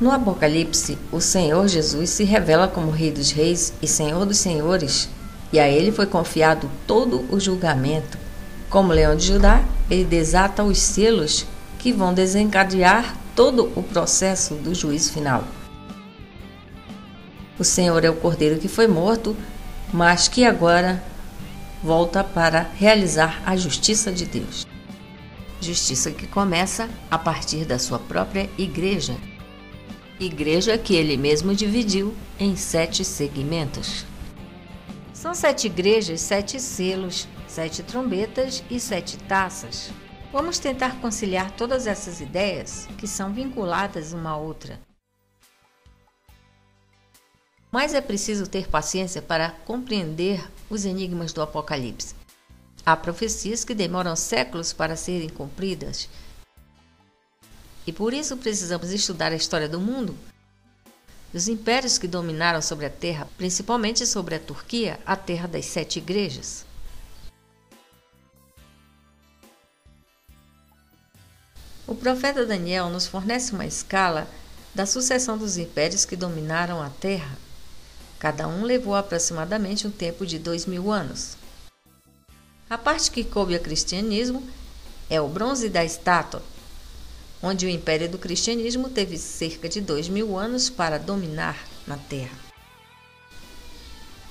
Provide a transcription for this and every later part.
No Apocalipse, o Senhor Jesus se revela como Rei dos Reis e Senhor dos Senhores, e a ele foi confiado todo o julgamento. Como Leão de Judá, ele desata os selos que vão desencadear todo o processo do juízo final. O Senhor é o Cordeiro que foi morto, mas que agora volta para realizar a justiça de Deus. Justiça que começa a partir da sua própria igreja. Igreja que ele mesmo dividiu em 7 segmentos. São 7 igrejas, 7 selos, 7 trombetas e 7 taças. Vamos tentar conciliar todas essas ideias que são vinculadas uma à outra. Mas é preciso ter paciência para compreender os enigmas do Apocalipse. Há profecias que demoram séculos para serem cumpridas. E por isso precisamos estudar a história do mundo, dos impérios que dominaram sobre a terra, principalmente sobre a Turquia, a terra das 7 igrejas. O profeta Daniel nos fornece uma escala da sucessão dos impérios que dominaram a terra. Cada um levou aproximadamente um tempo de 2000 anos. A parte que coube ao cristianismo é o bronze da estátua, onde o império do cristianismo teve cerca de 2000 anos para dominar na terra.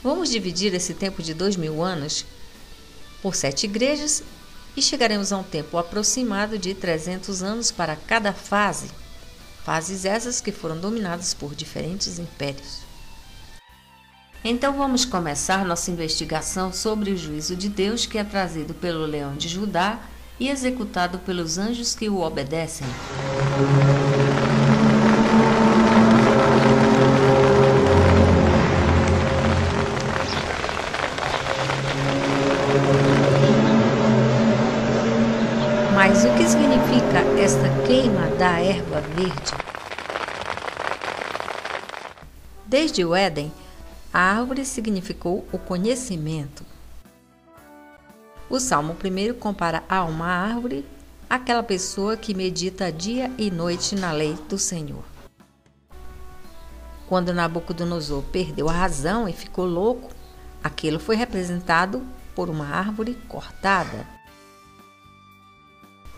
Vamos dividir esse tempo de 2000 anos por 7 igrejas e chegaremos a um tempo aproximado de 300 anos para cada fase, fases essas que foram dominadas por diferentes impérios. Então vamos começar nossa investigação sobre o juízo de Deus que é trazido pelo Leão de Judá e executado pelos anjos que o obedecem. Mas o que significa esta queima da erva verde? Desde o Éden, a árvore significou o conhecimento. O Salmo 1 compara a uma árvore aquela pessoa que medita dia e noite na lei do Senhor. Quando Nabucodonosor perdeu a razão e ficou louco, aquilo foi representado por uma árvore cortada.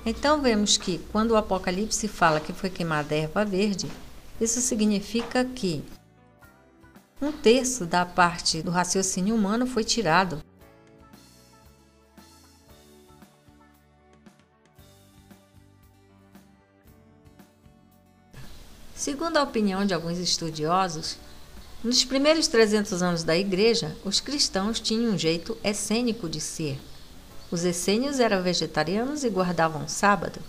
Então vemos que quando o Apocalipse fala que foi queimada a erva verde, isso significa que 1/3 da parte do raciocínio humano foi tirado. Segundo a opinião de alguns estudiosos, nos primeiros 300 anos da Igreja, os cristãos tinham um jeito essênico de ser. Os essênios eram vegetarianos e guardavam o sábado.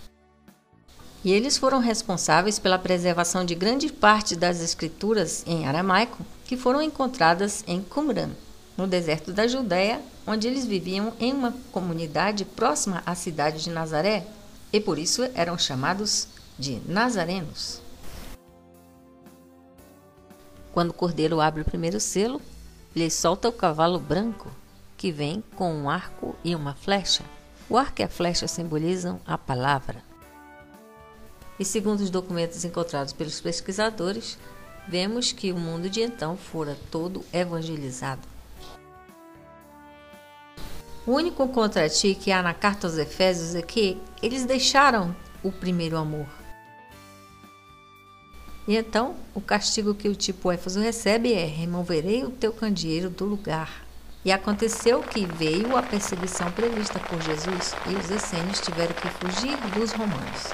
E eles foram responsáveis pela preservação de grande parte das escrituras em aramaico que foram encontradas em Qumran, no deserto da Judéia, onde eles viviam em uma comunidade próxima à cidade de Nazaré, e por isso eram chamados de nazarenos. Quando o cordeiro abre o primeiro selo, ele solta o cavalo branco, que vem com um arco e uma flecha. O arco e a flecha simbolizam a palavra. E segundo os documentos encontrados pelos pesquisadores, vemos que o mundo de então fora todo evangelizado. O único contratio que há na carta aos Efésios é que eles deixaram o primeiro amor. E então, o castigo que o tipo Éfeso recebe é: removerei o teu candeeiro do lugar. E aconteceu que veio a perseguição prevista por Jesus e os essênios tiveram que fugir dos romanos.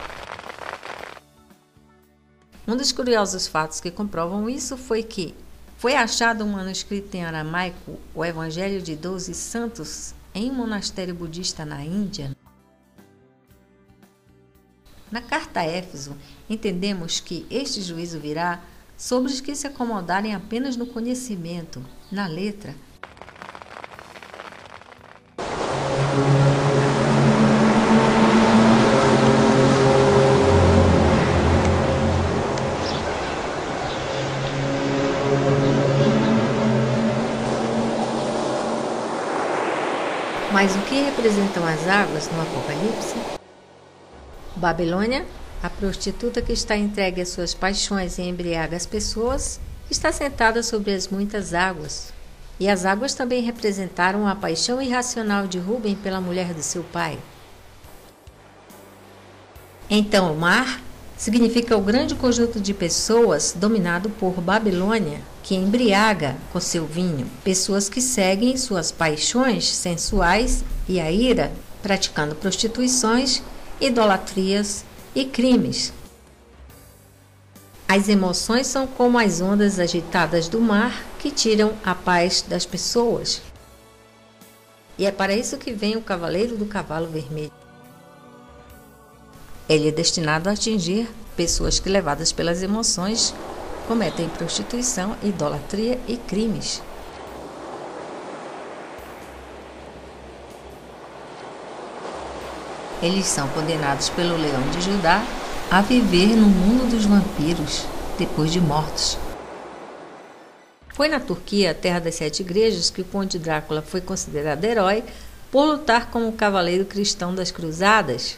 Um dos curiosos fatos que comprovam isso foi que foi achado um manuscrito em aramaico, o Evangelho de 12 Santos, em um monastério budista na Índia. Na carta a Éfeso, entendemos que este juízo virá sobre os que se acomodarem apenas no conhecimento, na letra. Mas o que representam as águas no Apocalipse? Babilônia, A prostituta que está entregue às suas paixões e embriaga as pessoas está sentada sobre as muitas águas. E as águas também representaram a paixão irracional de Rubem pela mulher do seu pai. Então, o mar significa o grande conjunto de pessoas dominado por Babilônia, que embriaga com seu vinho, pessoas que seguem suas paixões sensuais e a ira, praticando prostituições, idolatrias e crimes. As emoções são como as ondas agitadas do mar que tiram a paz das pessoas. E é para isso que vem o cavaleiro do cavalo vermelho. Ele é destinado a atingir pessoas que, levadas pelas emoções, cometem prostituição, idolatria e crimes. Eles são condenados pelo leão de Judá a viver no mundo dos vampiros depois de mortos. Foi na Turquia, a terra das 7 igrejas, que o Conde Drácula foi considerado herói por lutar como cavaleiro cristão das cruzadas.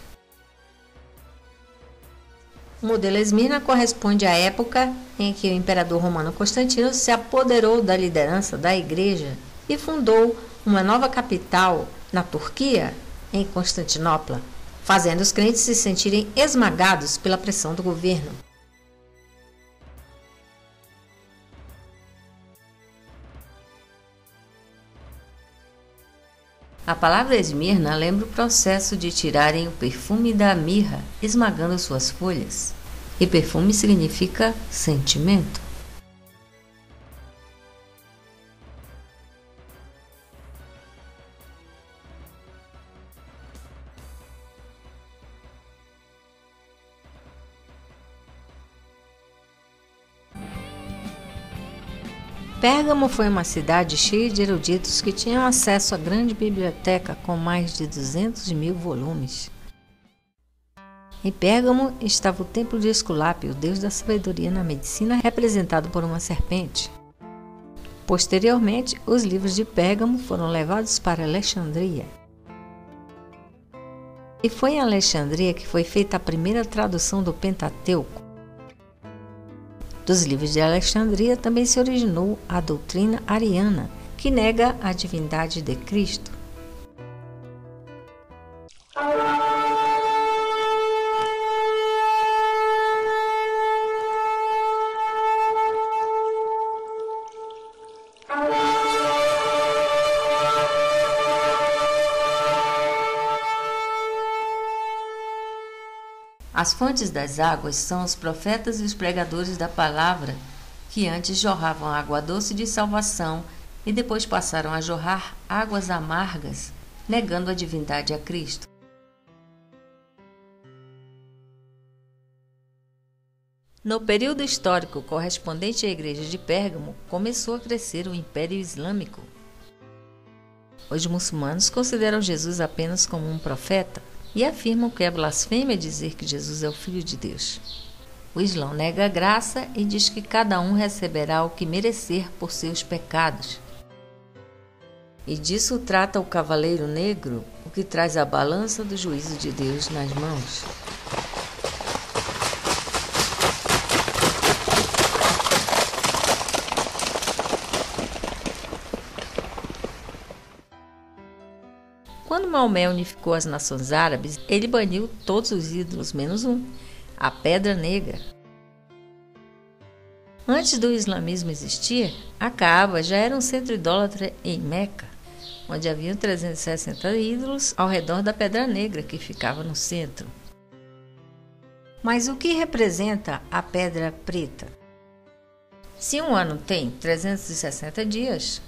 O modelo Esmirna corresponde à época em que o imperador romano Constantino se apoderou da liderança da igreja e fundou uma nova capital na Turquia, em Constantinopla, fazendo os crentes se sentirem esmagados pela pressão do governo. A palavra Esmirna lembra o processo de tirarem o perfume da mirra, esmagando suas folhas. E perfume significa sentimento. Pérgamo foi uma cidade cheia de eruditos que tinham acesso à grande biblioteca com mais de 200.000 volumes. Em Pérgamo estava o templo de Esculápio, o deus da sabedoria na medicina, representado por uma serpente. Posteriormente, os livros de Pérgamo foram levados para Alexandria. E foi em Alexandria que foi feita a primeira tradução do Pentateuco. Dos livros de Alexandria também se originou a doutrina ariana, que nega a divindade de Cristo. As fontes das águas são os profetas e os pregadores da palavra, que antes jorravam água doce de salvação e depois passaram a jorrar águas amargas, negando a divindade a Cristo. No período histórico correspondente à igreja de Pérgamo, começou a crescer o Império Islâmico. Os muçulmanos consideram Jesus apenas como um profeta e afirmam que é blasfêmia dizer que Jesus é o Filho de Deus. O Islã nega a graça e diz que cada um receberá o que merecer por seus pecados. E disso trata o Cavaleiro Negro, o que traz a balança do juízo de Deus nas mãos. Quando Maomé unificou as nações árabes, ele baniu todos os ídolos menos um, a Pedra Negra. Antes do islamismo existir, a Caaba já era um centro idólatra em Meca, onde haviam 360 ídolos ao redor da Pedra Negra, que ficava no centro. Mas o que representa a Pedra Preta? Se um ano tem 360 dias,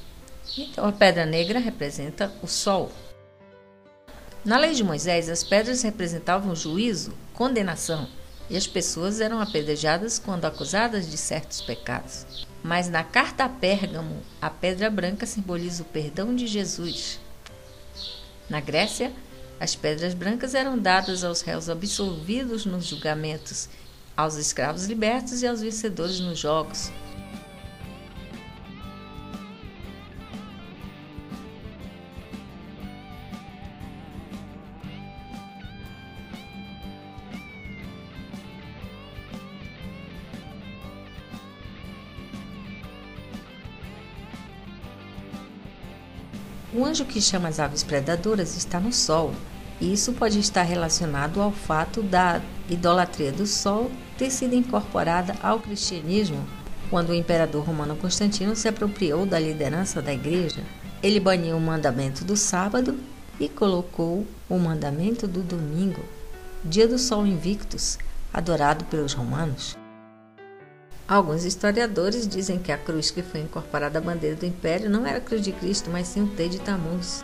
então a Pedra Negra representa o Sol. Na lei de Moisés, as pedras representavam juízo, condenação, e as pessoas eram apedrejadas quando acusadas de certos pecados. Mas na carta a Pérgamo, a pedra branca simboliza o perdão de Jesus. Na Grécia, as pedras brancas eram dadas aos réus absolvidos nos julgamentos, aos escravos libertos e aos vencedores nos jogos. O anjo que chama as aves predadoras está no Sol, e isso pode estar relacionado ao fato da idolatria do Sol ter sido incorporada ao cristianismo quando o imperador romano Constantino se apropriou da liderança da igreja. Ele baniu o mandamento do sábado e colocou o mandamento do domingo, dia do Sol Invictus, adorado pelos romanos. Alguns historiadores dizem que a cruz que foi incorporada à bandeira do império não era a cruz de Cristo, mas sim o T de Tamuz.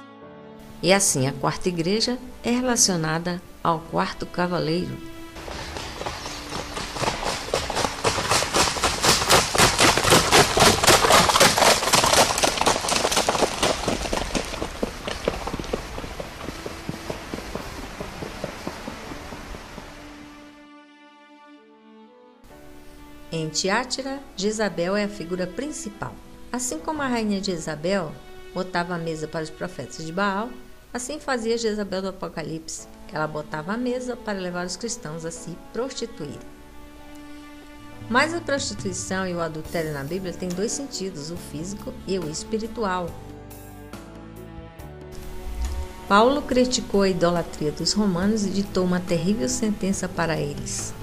E assim, a quarta igreja é relacionada ao quarto cavaleiro. Em Tiátira, Jezabel é a figura principal. Assim como a rainha Jezabel botava a mesa para os profetas de Baal, assim fazia Jezabel do Apocalipse. Ela botava a mesa para levar os cristãos a se prostituir. Mas a prostituição e o adultério na Bíblia têm dois sentidos, o físico e o espiritual. Paulo criticou a idolatria dos romanos e ditou uma terrível sentença para eles.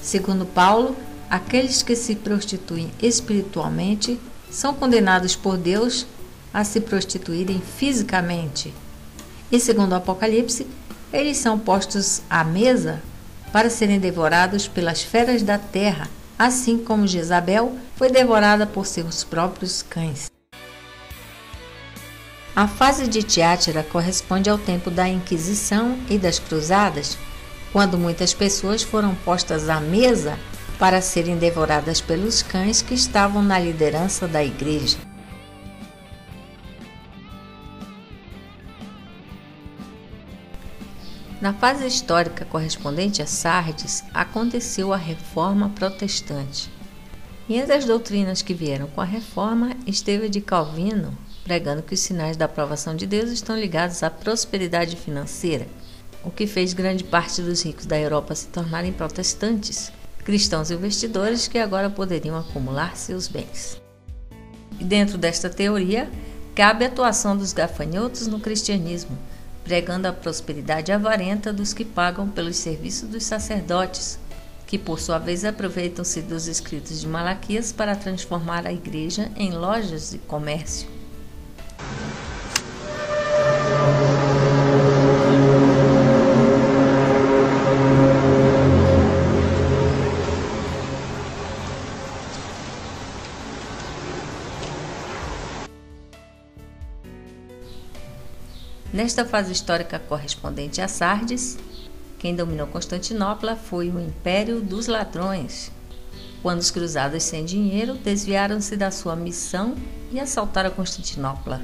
Segundo Paulo, aqueles que se prostituem espiritualmente são condenados por Deus a se prostituírem fisicamente. E segundo o Apocalipse, eles são postos à mesa para serem devorados pelas feras da terra, assim como Jezabel foi devorada por seus próprios cães. A fase de Tiátira corresponde ao tempo da Inquisição e das Cruzadas, quando muitas pessoas foram postas à mesa para serem devoradas pelos cães que estavam na liderança da igreja. Na fase histórica correspondente a Sardes, aconteceu a Reforma Protestante. E entre as doutrinas que vieram com a Reforma, esteve a de Calvino, pregando que os sinais da aprovação de Deus estão ligados à prosperidade financeira, o que fez grande parte dos ricos da Europa se tornarem protestantes, cristãos investidores que agora poderiam acumular seus bens. E dentro desta teoria, cabe a atuação dos gafanhotos no cristianismo, pregando a prosperidade avarenta dos que pagam pelos serviços dos sacerdotes, que por sua vez aproveitam-se dos escritos de Malaquias para transformar a igreja em lojas de comércio. Nesta fase histórica correspondente a Sardes, quem dominou Constantinopla foi o Império dos Ladrões, quando os cruzados sem dinheiro desviaram-se da sua missão e assaltaram Constantinopla.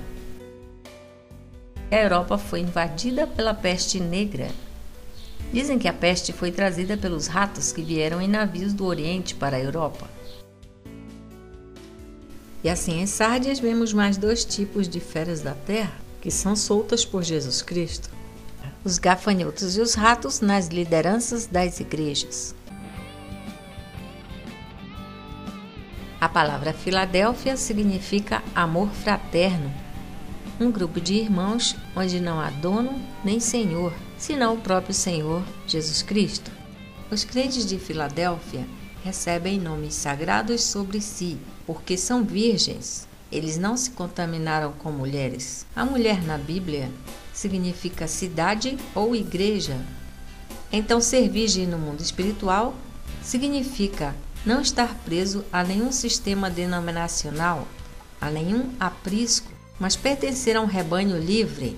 A Europa foi invadida pela peste negra. Dizem que a peste foi trazida pelos ratos que vieram em navios do Oriente para a Europa. E assim em Sardes vemos mais dois tipos de feras da terra, que são soltas por Jesus Cristo: os gafanhotos e os ratos nas lideranças das igrejas. A palavra Filadélfia significa amor fraterno, um grupo de irmãos onde não há dono nem senhor, senão o próprio Senhor Jesus Cristo. Os crentes de Filadélfia recebem nomes sagrados sobre si, porque são virgens. Eles não se contaminaram com mulheres. A mulher na Bíblia significa cidade ou igreja. Então, ser virgem no mundo espiritual significa não estar preso a nenhum sistema denominacional, a nenhum aprisco, mas pertencer a um rebanho livre.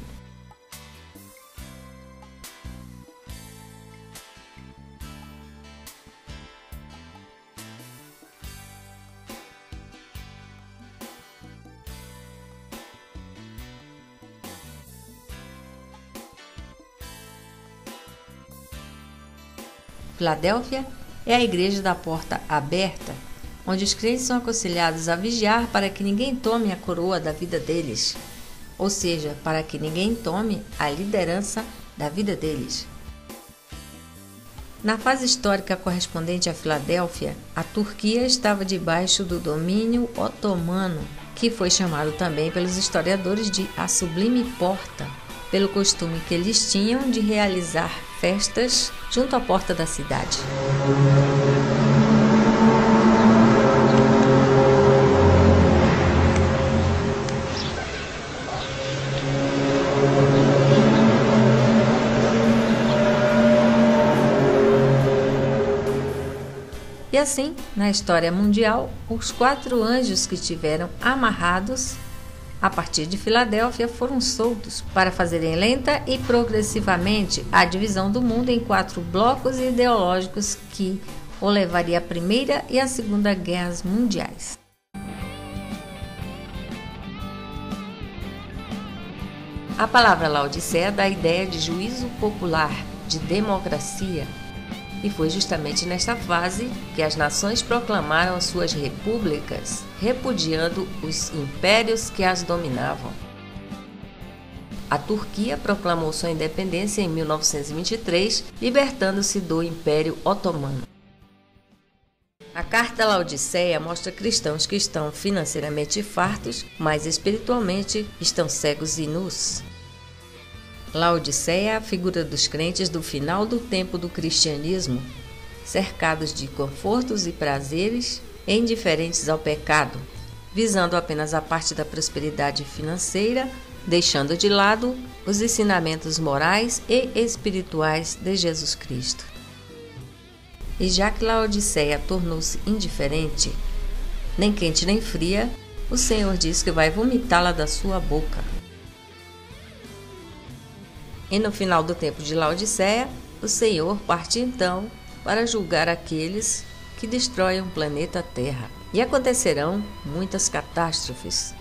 Filadélfia é a igreja da porta aberta, onde os crentes são aconselhados a vigiar para que ninguém tome a coroa da vida deles, ou seja, para que ninguém tome a liderança da vida deles. Na fase histórica correspondente a Filadélfia, a Turquia estava debaixo do domínio otomano, que foi chamado também pelos historiadores de a Sublime Porta, pelo costume que eles tinham de realizar festas junto à porta da cidade. E assim, na história mundial, os 4 anjos que tiveram amarrados a partir de Filadélfia foram soltos para fazerem lenta e progressivamente a divisão do mundo em 4 blocos ideológicos que o levaria à Primeira e à Segunda Guerras Mundiais. A palavra Laodiceia dá a ideia de juízo popular, de democracia, e foi justamente nesta fase que as nações proclamaram suas repúblicas, repudiando os impérios que as dominavam. A Turquia proclamou sua independência em 1923, libertando-se do Império Otomano. A carta Laodiceia mostra cristãos que estão financeiramente fartos, mas espiritualmente estão cegos e nus. Laodiceia é a figura dos crentes do final do tempo do cristianismo, cercados de confortos e prazeres, indiferentes ao pecado, visando apenas a parte da prosperidade financeira, deixando de lado os ensinamentos morais e espirituais de Jesus Cristo. E já que Laodiceia tornou-se indiferente, nem quente nem fria, o Senhor diz que vai vomitá-la da sua boca. E no final do tempo de Laodiceia, o Senhor parte então para julgar aqueles que destroem o planeta Terra. E acontecerão muitas catástrofes.